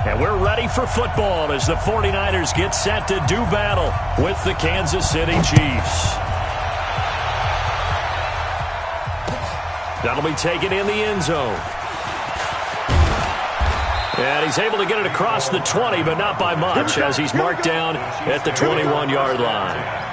And we're ready for football as the 49ers get set to do battle with the Kansas City Chiefs. That'll be taken in the end zone. And he's able to get it across the 20, but not by much, as he's marked down at the 21-yard line.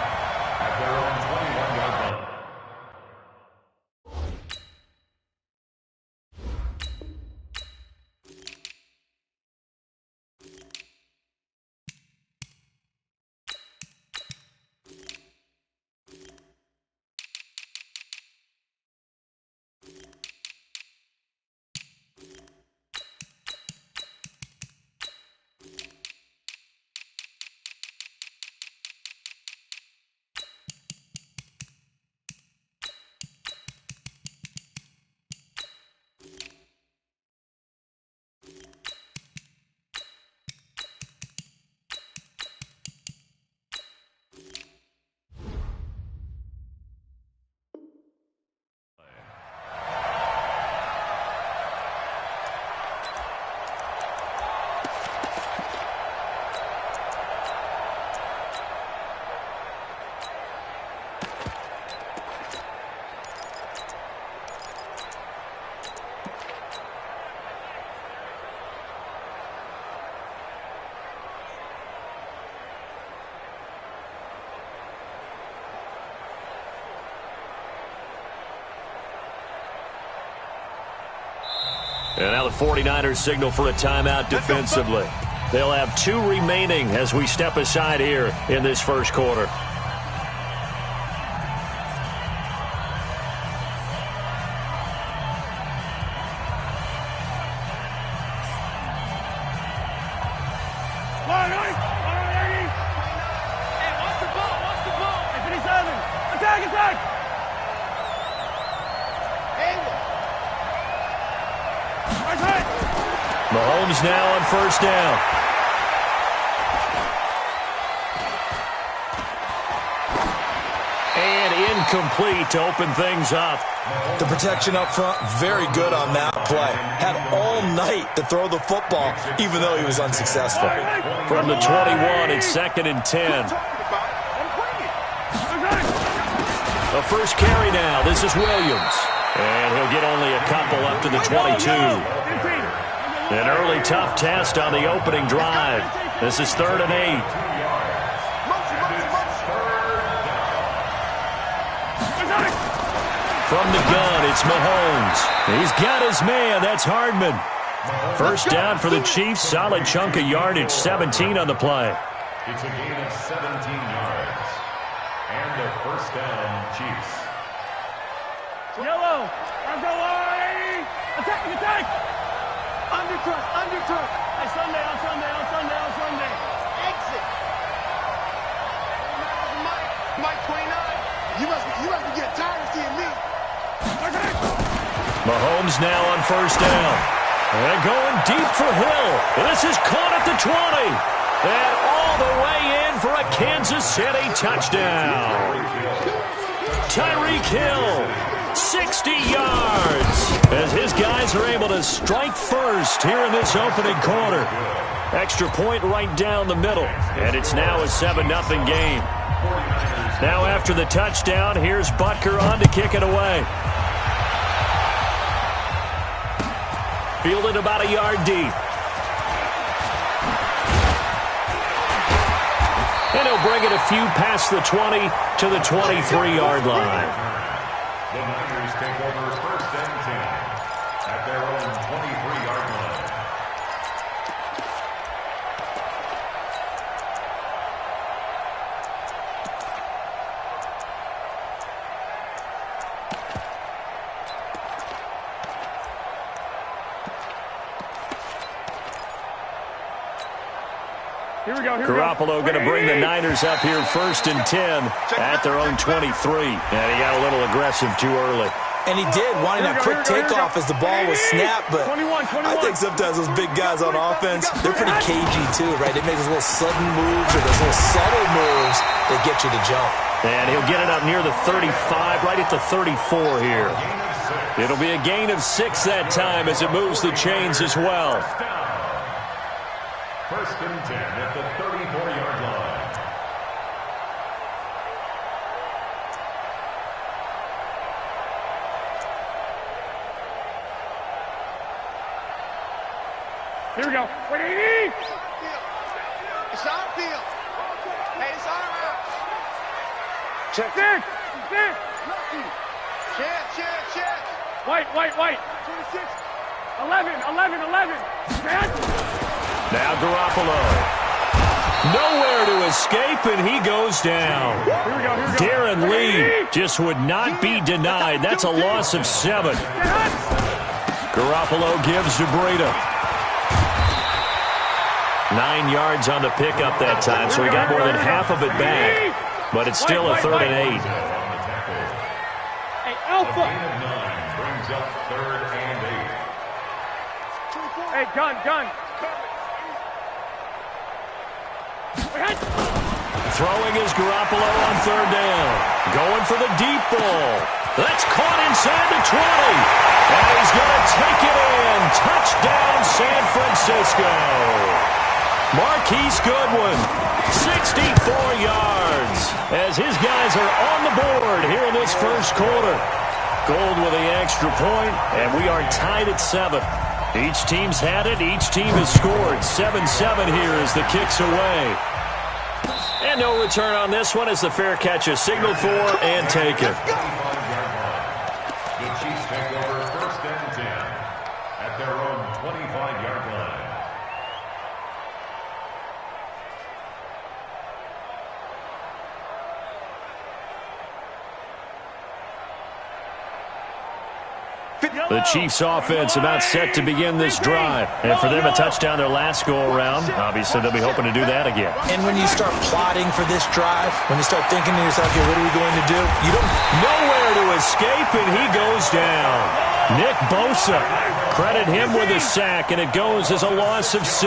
And now the 49ers signal for a timeout defensively. They'll have 2 remaining as we step aside here in this first quarter. Mahomes now on first down. And incomplete to open things up. The protection up front, very good on that play. Had all night to throw the football, even though he was unsuccessful. From the 21, it's 2nd and 10. The first carry now. This is Williams. And he'll get only a couple up to the 22. An early tough test on the opening drive. This is 3rd and 8. From the gun, it's Mahomes. He's got his man. That's Hardman. First down for the Chiefs. Solid chunk of yardage. 17 on the play. It's a gain of 17 yards. And a first down, Chiefs. Yellow. Let's go, Larry. Attack. Undertook. Hey, Sunday. Exit. Mike 29. You must be getting tired of seeing me. Mahomes now on first down. And going deep for Hill. This is caught at the 20. And all the way in for a Kansas City touchdown. Tyreek Hill. 60 yards as his guys are able to strike first here in this opening quarter. Extra point right down the middle, and it's now a 7-0 game. Now after the touchdown, here's Butker on to kick it away. Fielded about a yard deep. And he'll bring it a few past the 20 to the 23-yard line. The Niners take over 1st and 10 at their own 23-yard line. Here we go. Garoppolo going to bring the Niners up here 1st and 10 at their own 23. And he got a little aggressive too early. And he did, wanting that quick takeoff as the ball was snapped. But 21. I think sometimes those big guys on offense, they're pretty cagey too, right? They make those little sudden moves or those little subtle moves that get you to jump. And he'll get it up near the 35, right at the 34 here. It'll be a gain of 6 that time as it moves the chains as well. First and 10 at the 34-yard line. Here we go. What do you need? It's our field. Hey, it's our house. Check. Check. Check. White. 26. 11. Now Garoppolo. Nowhere to escape, and he goes down. Here we go. Darren Lee just would not be denied. That's a loss of 7. Garoppolo gives to Breida. 9 yards on the pickup that time, so he got more than half of it back. But it's still a 3rd and 8. Hey, Alpha. Gain of 9 brings up 3rd and 8. Hey, gun. Throwing is Garoppolo on 3rd down. Going for the deep ball. That's caught inside the 20. And he's going to take it in. Touchdown, San Francisco. Marquise Goodwin, 64 yards, as his guys are on the board here in this first quarter. Gold with the extra point, and we are tied at 7. Each team's had it. Each team has scored. 7-7 here as the kick's away. And no return on this one as the fair catch is signaled for and taken. The Chiefs take over 1st and 10 at their own 25-yard line. The Chiefs offense about set to begin this drive. And for them, a touchdown their last go-around. Obviously, they'll be hoping to do that again. And when you start plotting for this drive, when you start thinking to yourself, okay, what are we going to do? You don't... Nowhere to escape, and he goes down. Nick Bosa. Credit him with a sack, and it goes as a loss of 6.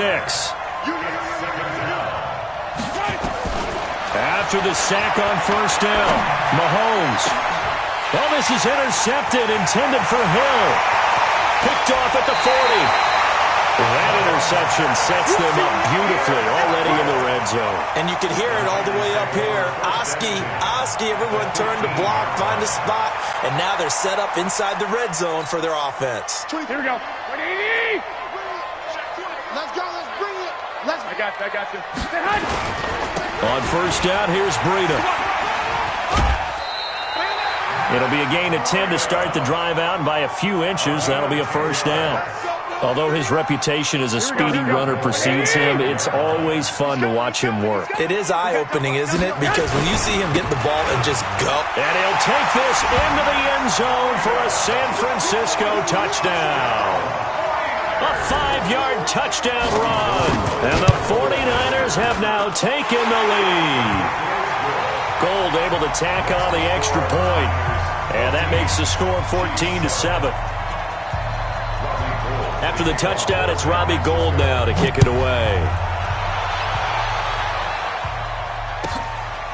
After the sack on 1st down, Mahomes. Well, this is intercepted, intended for Hill. Picked off at the 40. That interception sets them up beautifully already in the red zone. And you can hear it all the way up here. Oski, everyone turned to block, find a spot, and now they're set up inside the red zone for their offense. Here we go. Let's go. Let's bring it. I got you. On 1st down, here's Breida. It'll be a gain of 10 to start the drive out, and by a few inches, that'll be a 1st down. Although his reputation as a speedy runner precedes him, it's always fun to watch him work. It is eye-opening, isn't it? Because when you see him get the ball and just go. And he'll take this into the end zone for a San Francisco touchdown. A 5-yard touchdown run. And the 49ers have now taken the lead. Gold able to tack on the extra point. And that makes the score 14-7. After the touchdown, it's Robbie Gould now to kick it away.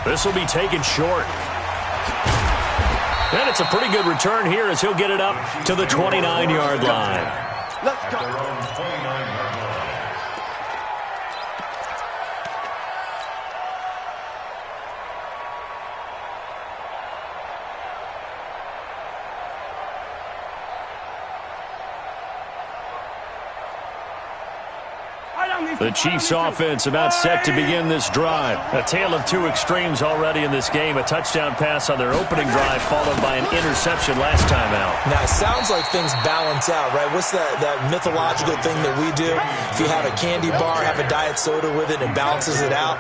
This will be taken short. And it's a pretty good return here as he'll get it up to the 29-yard line. Let's go. The Chiefs offense about set to begin this drive. A tale of two extremes already in this game. A touchdown pass on their opening drive followed by an interception last time out. Now, it sounds like things balance out, right? What's that mythological thing that we do? If you have a candy bar, have a diet soda with it, it balances it out.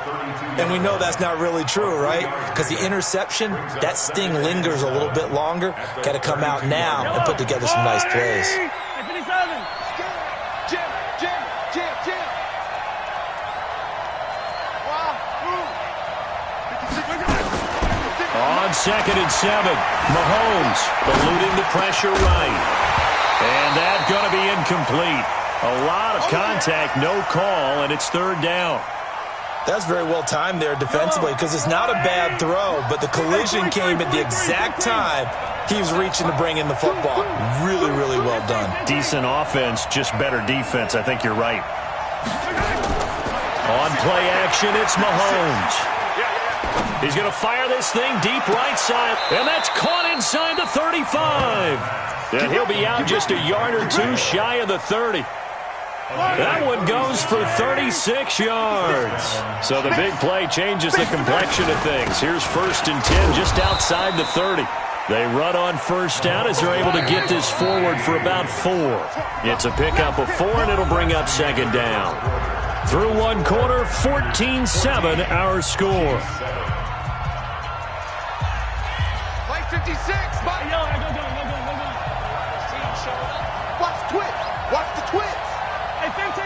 And we know that's not really true, right? Because the interception, that sting lingers a little bit longer. Got to come out now and put together some nice plays. On 2nd and 7, Mahomes eluding the pressure right. And that's going to be incomplete. A lot of contact, no call, and it's 3rd down. That's very well timed there defensively because it's not a bad throw, but the collision came at the exact time he was reaching to bring in the football. Really, really well done. Decent offense, just better defense. I think you're right. On play action, it's Mahomes. He's going to fire this thing deep right side, and that's caught inside the 35. And he'll be out just a yard or two shy of the 30. That one goes for 36 yards. So the big play changes the complexion of things. Here's 1st and 10 just outside the 30. They run on first down as they're able to get this forward for about 4. It's a pickup of 4, and it'll bring up 2nd down. Through one quarter, 14-7 our score. Play 56. Watch the twitch. Watch the twitch. Hey, 15.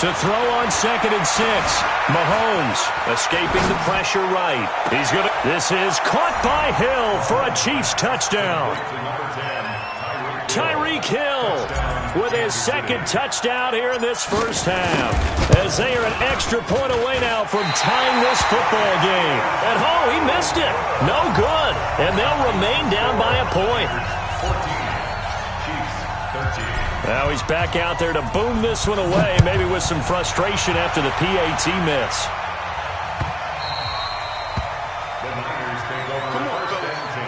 To throw on 2nd and 6. Mahomes escaping the pressure right. This is caught by Hill for a Chiefs touchdown. Tyreek Hill with his 2nd touchdown here in this first half. As they are an extra point away now from tying this football game. And he missed it. No good. And they'll remain down by a point. 14, Chiefs 13. Now he's back out there to boom this one away, maybe with some frustration after the PAT miss. The Niners take over 1st and 10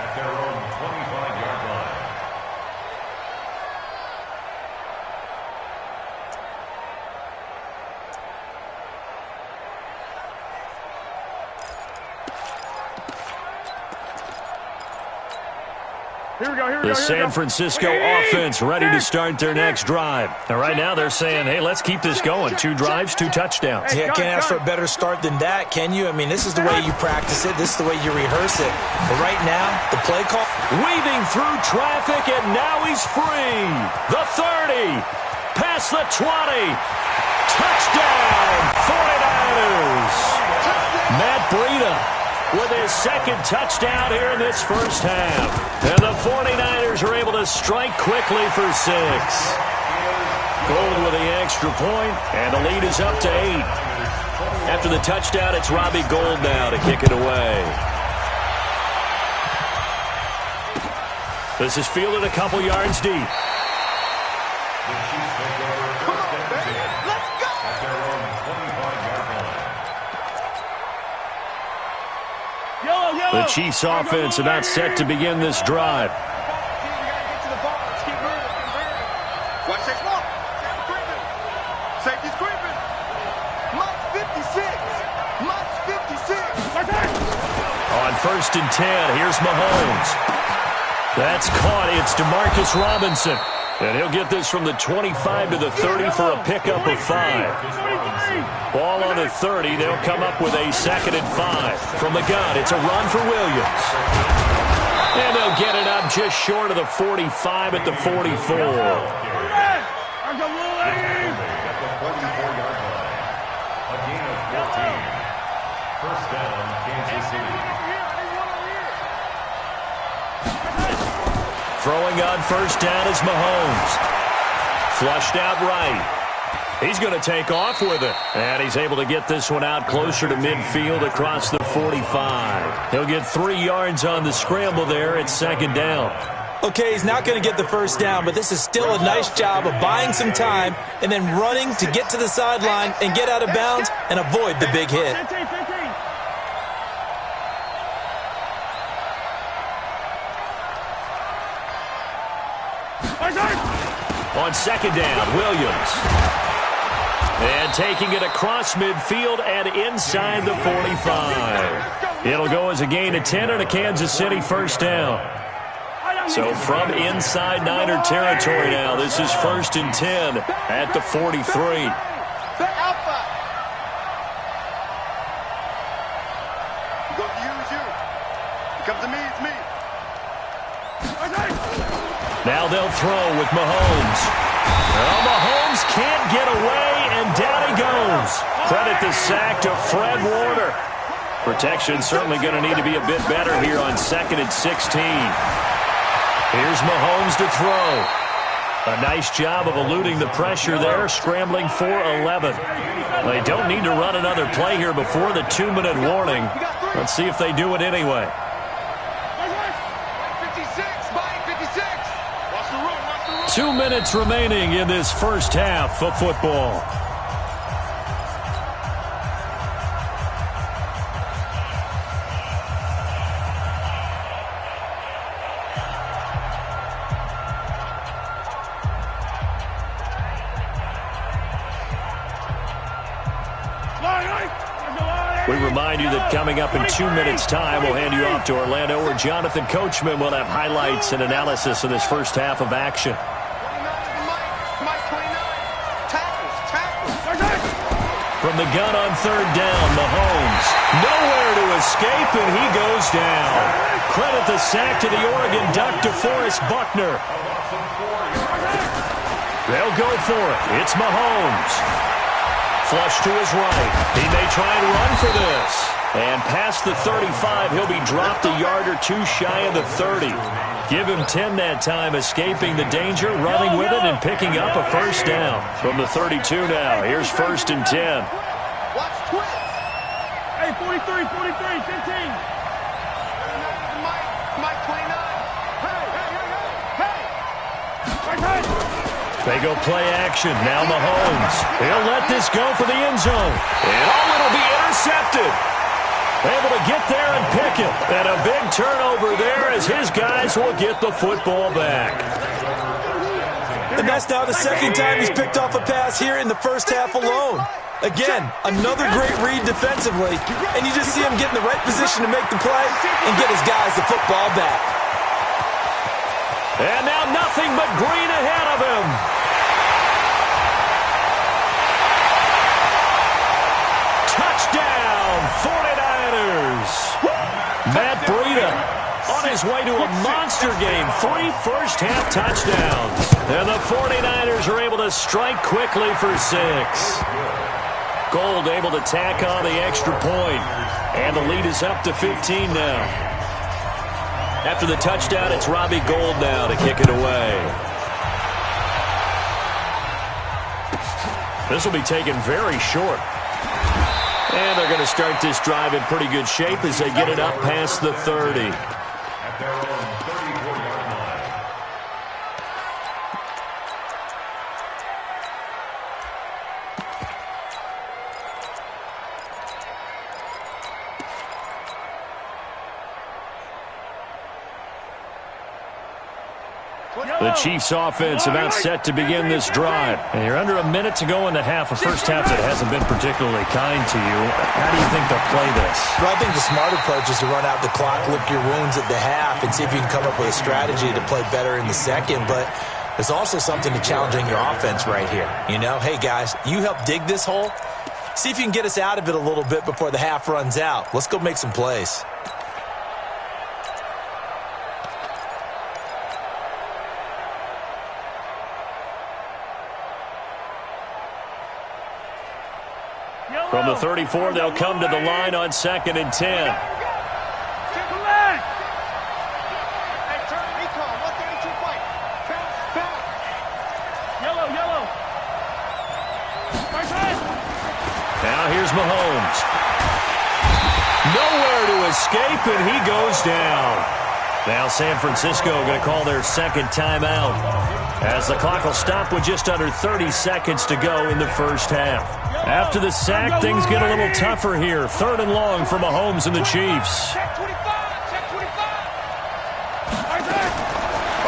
at their own 25-yard line. The San Francisco offense ready to start their next drive. And right now they're saying, hey, let's keep this going. 2 drives, 2 touchdowns. Yeah, can't ask for a better start than that, can you? I mean, this is the way you practice it. This is the way you rehearse it. But right now, the play call. Weaving through traffic, and now he's free. The 30. Past the 20. Touchdown, 49ers. Matt Breida with his 2nd touchdown here in this first half. And the 49ers are able to strike quickly for 6. Gold with the extra point, and the lead is up to 8. After the touchdown, it's Robbie Gould now to kick it away. This is fielded a couple yards deep. The Chiefs take over 1st and 10 at their own 25-yard line. The Chiefs offense about set to begin this drive. Watch this one. Safety's creeping. Must 56. Must 56. On 1st and 10, here's Mahomes. That's caught. It's DeMarcus Robinson. And he'll get this from the 25 to the 30 for a pickup of 5. Ball on the 30. They'll come up with a 2nd and 5. From the gun, it's a run for Williams. And they'll get it up just short of the 45 at the 44. At the 44-yard line. A gain of 14. 1st down, Kansas City. Throwing on 1st down is Mahomes. Flushed out right. He's going to take off with it. And he's able to get this one out closer to midfield across the 45. He'll get 3 yards on the scramble there at 2nd down. Okay, he's not going to get the 1st down, but this is still a nice job of buying some time and then running to get to the sideline and get out of bounds and avoid the big hit. On 2nd down, Williams. And taking it across midfield and inside the 45. It'll go as a gain of 10 and a Kansas City 1st down. So from inside Niner territory now, this is 1st and 10 at the 43. Now they'll throw with Mahomes. Well, Mahomes can't get away, and down he goes. Credit the sack to Fred Warner. Protection certainly going to need to be a bit better here on 2nd and 16. Here's Mahomes to throw. A nice job of eluding the pressure there, scrambling for 11. They don't need to run another play here before the 2-minute warning. Let's see if they do it anyway. 2 minutes remaining in this first half of football. We remind you that coming up in 2 minutes' time, we'll hand you off to Orlando, where Jonathan Coachman will have highlights and analysis of this first half of action. From the gun on third down, Mahomes. Nowhere to escape, and he goes down. Credit the sack to the Oregon Duck, DeForest Buckner. They'll go for it. It's Mahomes. Flush to his right. He may try and run for this. And past the 35, he'll be dropped a yard or two shy of the 30. Give him 10 that time, escaping the danger, running with it, and picking up a first down. From the 32 now, here's 1st and 10. Watch twist. Hey, 43, 15. Mike 29. Hey. They go play action. Now Mahomes. He'll let this go for the end zone. And it'll be intercepted. Able to get there and pick it. And a big turnover there as his guys will get the football back. And that's now the second time he's picked off a pass here in the first half alone. Again, another great read defensively. And you just see him get in the right position to make the play and get his guys the football back. And now nothing but green ahead of him. Touchdown, 49ers. Matt Breida on his way to a monster game. 3 first-half touchdowns. And the 49ers are able to strike quickly for 6. Gold able to tack on the extra point. And the lead is up to 15 now. After the touchdown, it's Robbie Gould now to kick it away. This will be taken very short. And they're going to start this drive in pretty good shape as they get it up past the 30. At their own 34-yard line. The Chiefs offense about set to begin this drive. And you're under a minute to go in the half, a first half that hasn't been particularly kind to you. How do you think they'll play this? Well, I think the smart approach is to run out the clock, lick your wounds at the half, and see if you can come up with a strategy to play better in the second. But there's also something to challenging your offense right here. You know, hey, guys, you help dig this hole. See if you can get us out of it a little bit before the half runs out. Let's go make some plays. From the 34, they'll come to the line on 2nd and 10. Now here's Mahomes. Nowhere to escape, and he goes down. Now San Francisco going to call their second timeout, as the clock will stop with just under 30 seconds to go in the first half. After the sack, things get a little tougher here. 3rd and long for Mahomes and the Chiefs.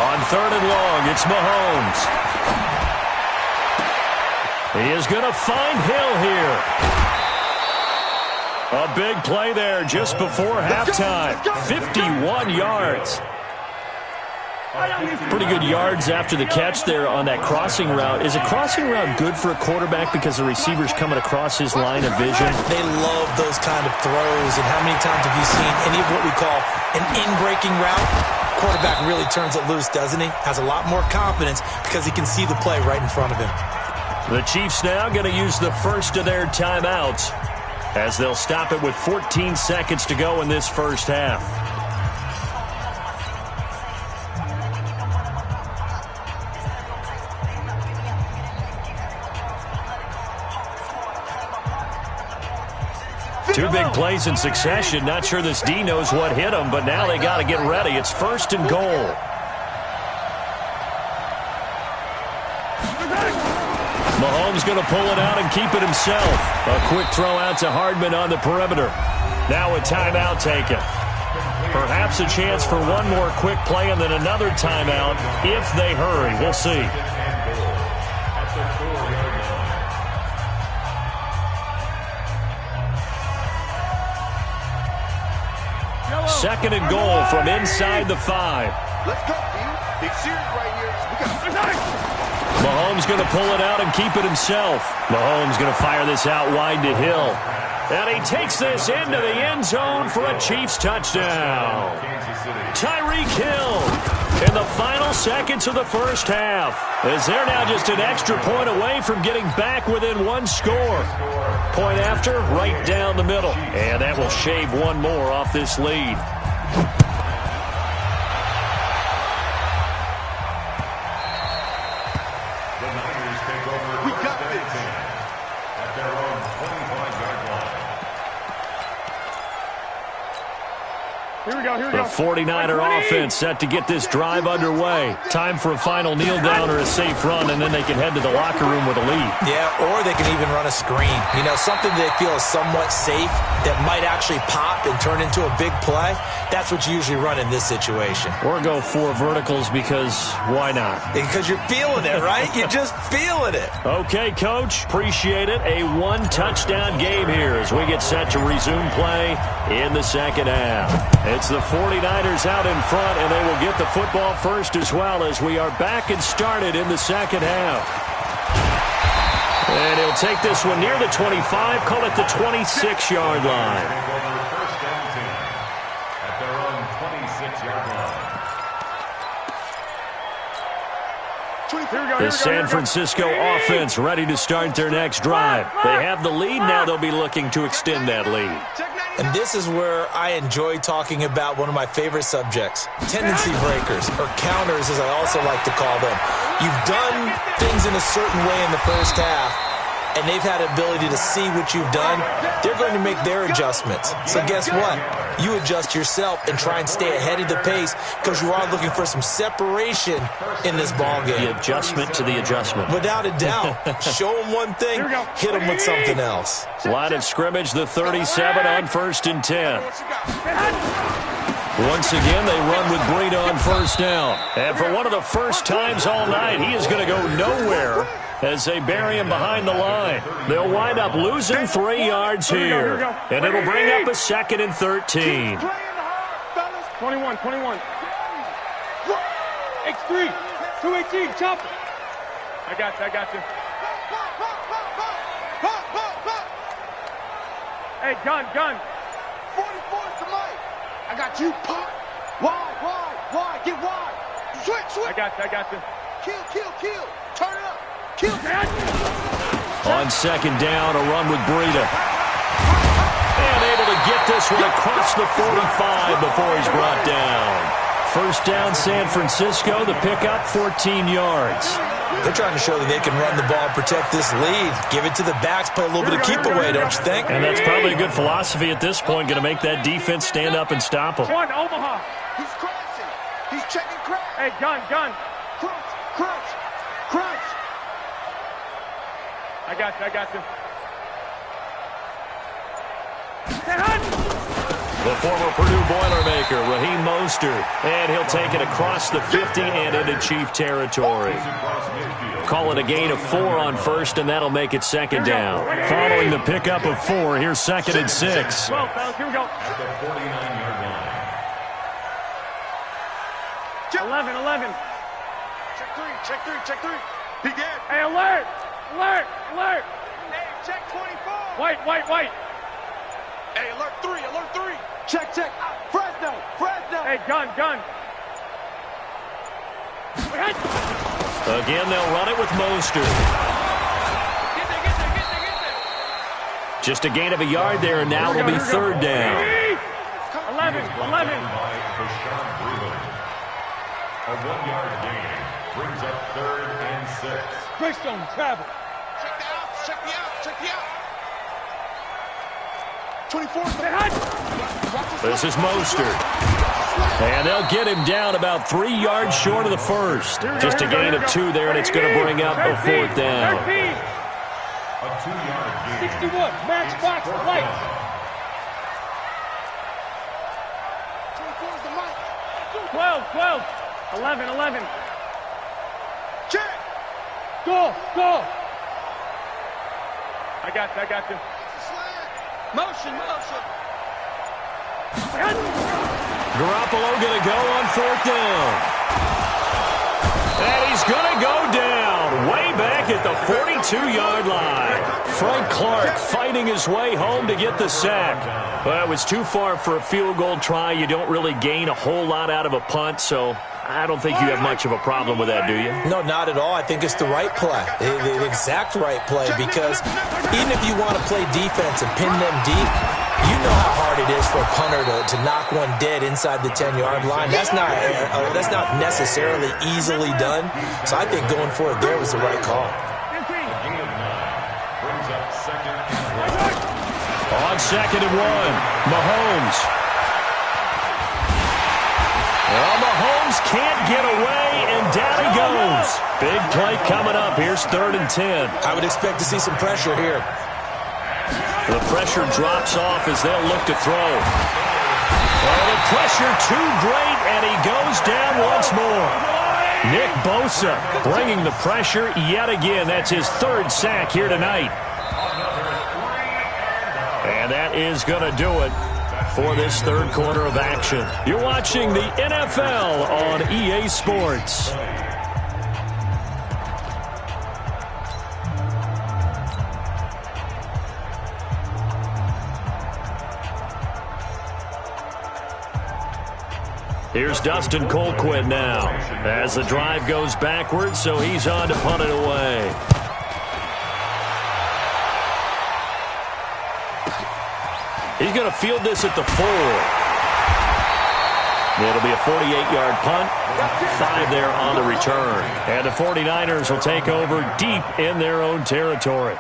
On 3rd and long, it's Mahomes. He is going to find Hill here. A big play there just before halftime. 51 yards. Pretty good yards after the catch there on that crossing route. Is a crossing route good for a quarterback because the receiver's coming across his line of vision? They love those kind of throws. And how many times have you seen any of what we call an in-breaking route? Quarterback really turns it loose, doesn't he? Has a lot more confidence because he can see the play right in front of him. The Chiefs now going to use the first of their timeouts, as they'll stop it with 14 seconds to go in this first half. Two big plays in succession. Not sure this D knows what hit him, but now they got to get ready. It's 1st and goal. Mahomes going to pull it out and keep it himself. A quick throw out to Hardman on the perimeter. Now a timeout taken. Perhaps a chance for one more quick play and then another timeout if they hurry. We'll see. Second and goal from inside the 5. Let's go, dude. Big series right here. We got Mahomes going to pull it out and keep it himself. Mahomes going to fire this out wide to Hill. And he takes this into the end zone for a Chiefs touchdown. Tyreek Hill in the final seconds of the first half, as they're now just an extra point away from getting back within one score. Point after, right down the middle. And that will shave one more off this lead. We got this. At their own 25-yard line. Here we go, here we The go. 49er offense set to get this drive underway. Time for a final kneel down or a safe run, and then they can head to the locker room with a lead. Yeah, or they can even run a screen. You know, something they feel is somewhat safe that might actually pop and turn into a big play. That's what you usually run in this situation. Or go 4 verticals because why not? Because you're feeling it, right? You're just feeling it. Okay, Coach. Appreciate it. A 1-touchdown game here as we get set to resume play in the second half. It's the 49ers out in front, and they will get the football first as well as we are back and started in the second half. And he'll take this one near the 25, call it the 26-yard line. First down 10 at their own 26-yard line. The San Francisco offense ready to start their next drive. They have the lead. Now they'll be looking to extend that lead. And this is where I enjoy talking about one of my favorite subjects, tendency breakers, or counters as I also like to call them. You've done things in a certain way in the first half, and they've had the ability to see what you've done. They're going to make their adjustments. So guess what? You adjust yourself and try and stay ahead of the pace because you are looking for some separation in this ball game. The adjustment to the adjustment. Without a doubt. Show them one thing, hit them with something else. Line of scrimmage, the 37 on 1st and 10. Once again, they run with Breida on first down. And for one of the first times all night, he is going to go nowhere as they bury him behind the line. They'll wind up losing 3 yards here. And it'll bring up a 2nd and 13. 21, 21. X3, 218, chop it. I got you, I got you. Hey, gun. 44's the mic. I got you, pop. Wide, get wide. Switch. I got you. Kill. Turn it up. Kill. On 2nd down, a run with Breida. And able to get this one across the 45 before he's brought down. First down, San Francisco. The pickup, 14 yards. They're trying to show that they can run the ball, protect this lead. Give it to the backs, play a little bit of keep away, don't you think? And that's probably a good philosophy at this point, going to make that defense stand up and stop them. One, Omaha. He's crashing. He's checking crash. Hey, gun. Crunch. I got you. The former Purdue Boilermaker, Raheem Mostert, and he'll take it across the 50 and into Chief territory. Call it a gain of 4 on first, and that'll make it 2nd down. Following the pickup of 4, here's 2nd and 6. 12, fellas, here we go. At the 49-yard line. 11. Check 3. He dead. Hey, alert. Hey, check 24. White. Hey, alert 3. Check. Fresno. Hey, gun. Again, they'll run it with Mostert. Get there. Just a gain of a yard there, and now it'll be 3rd down. 11. A 1-yard gain brings up 3rd and 6. Greystone, travel. Check the out. 24. This is Mostert. And they'll get him down about 3 yards short of the first. Just a gain of 2 there, and it's going to bring up a 4th down. 13. A 2-yard gain. 61, matchbox, lights. 24 is the mic. 12, 11. Check. Go. I got you. Motion. Garoppolo going to go on 4th down. And he's going to go down way back at the 42-yard line. Frank Clark fighting his way home to get the sack. Well, it was too far for a field goal try. You don't really gain a whole lot out of a punt, so I don't think you have much of a problem with that, do you? No, not at all. I think it's the right play, the exact right play, because even if you want to play defense and pin them deep, you know how hard it is for a punter to knock one dead inside the 10-yard line. That's not necessarily easily done. So I think going for it there was the right call. On 2nd and 1, Mahomes. Well, Mahomes can't get away, and down he goes. Big play coming up. Here's 3rd and 10. I would expect to see some pressure here. The pressure drops off as they'll look to throw. Oh, the pressure too great, and he goes down once more. Nick Bosa bringing the pressure yet again. That's his 3rd sack here tonight. And that is going to do it for this 3rd quarter of action. You're watching the NFL on EA Sports. Here's Dustin Colquitt now as the drive goes backwards, so he's on to punt it away. He's going to field this at the 4. It'll be a 48-yard punt, 5 there on the return. And the 49ers will take over deep in their own territory.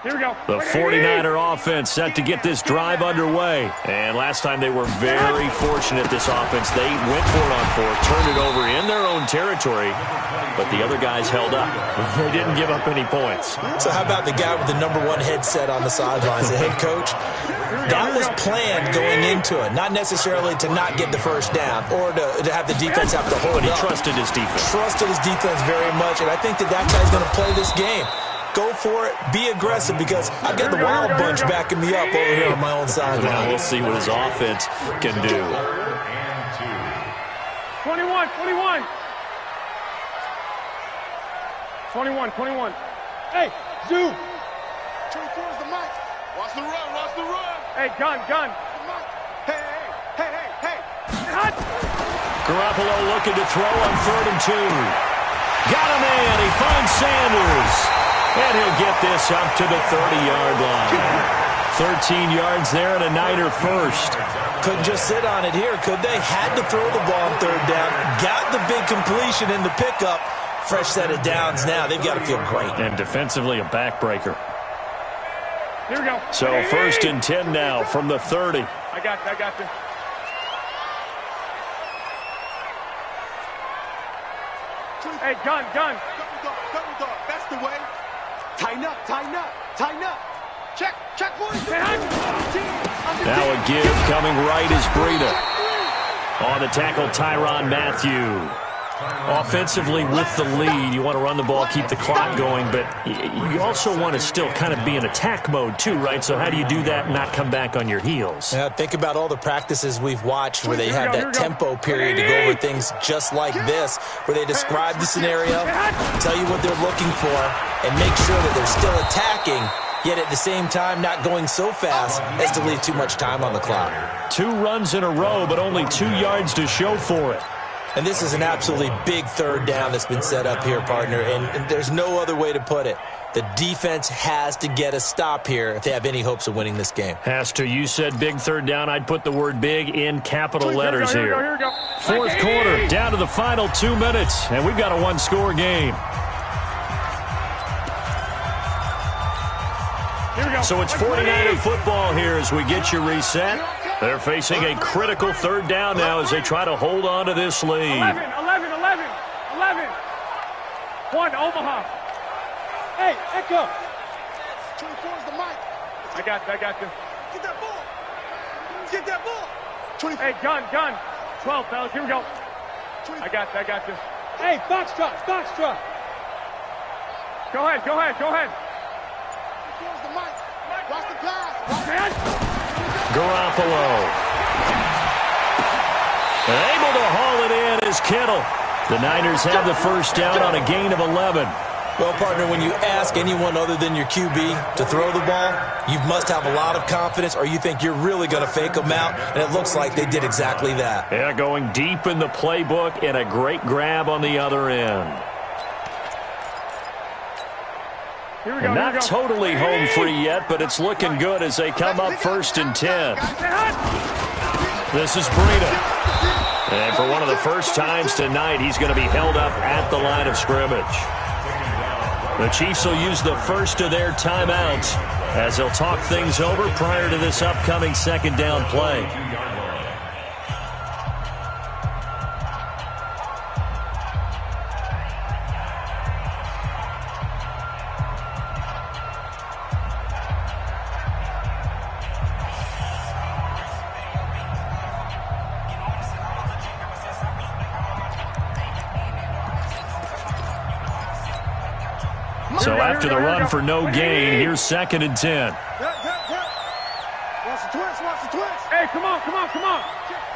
Here we go. The 49er offense set to get this drive underway. And last time they were very fortunate, this offense. They went for it on 4, turned it over in their own territory, but the other guys held up. They didn't give up any points. So how about the guy with the #1 headset on the sidelines, the head coach? That was planned going into it, not necessarily to not get the first down or to have the defense have to hold But he up. trusted his defense. Trusted his defense very much, and I think that guy's going to play this game. Go for it. Be aggressive, because I've got the Wild Bunch backing me up over here on my own sideline. Well, we'll see what his offense can do. 21. 21. Hey, zoom. 24 is the mic. Watch the run. Hey, gun. Hey. Hot. Garoppolo looking to throw on 3rd and 2. Got a man. He finds Sanders. And he'll get this up to the 30-yard line. 13 yards there and a Niner first. Couldn't just sit on it here, could they? Had to throw the ball on third down. Got the big completion in the pickup. Fresh set of downs now. They've got to feel great. And defensively, a backbreaker. Here we go. So first and 10 now from the 30. I got you. Hey, gun. Double dog. That's the way. Tighten up. Check, boys. Now a give coming right is Breida. On the tackle, Tyrann Mathieu. Offensively with the lead, you want to run the ball, keep the clock going, but you also want to still kind of be in attack mode too, right? So how do you do that and not come back on your heels? Yeah, think about all the practices we've watched where they have that tempo period to go over things just like this, where they describe the scenario, tell you what they're looking for, and make sure that they're still attacking, yet at the same time not going so fast as to leave too much time on the clock. 2 runs in a row, but only 2 yards to show for it. And this is an absolutely big third down that's been set up here, partner, and there's no other way to put it. The defense has to get a stop here if they have any hopes of winning this game. Has to. You said big third down. I'd put the word big in capital letters here. Fourth quarter, down to the final 2 minutes, and we've got a one-score game. So it's 49er football here as we get you reset. They're facing a critical third down now as they try to hold on to this lead. 11. 1, Omaha. Hey, Echo. 24 is the mic. I got you. Get that ball. Hey, gun. 12, fellas, here we go. I got you. Hey, Foxtrot. Go ahead. 24 is the mic. Watch the pass. Garoppolo. Able to haul it in is Kittle. The Niners have the first down on a gain of 11. Well, partner, when you ask anyone other than your QB to throw the ball, you must have a lot of confidence or you think you're really going to fake them out, and it looks like they did exactly that. Yeah, going deep in the playbook and a great grab on the other end. And not totally home free yet, but it's looking good as they come up first and 10. This is Breida. And for one of the first times tonight, he's going to be held up at the line of scrimmage. The Chiefs will use the first of their timeouts as they'll talk things over prior to this upcoming second down play. So after the run for no gain, here's second and 10. Watch the twist. Hey, come on.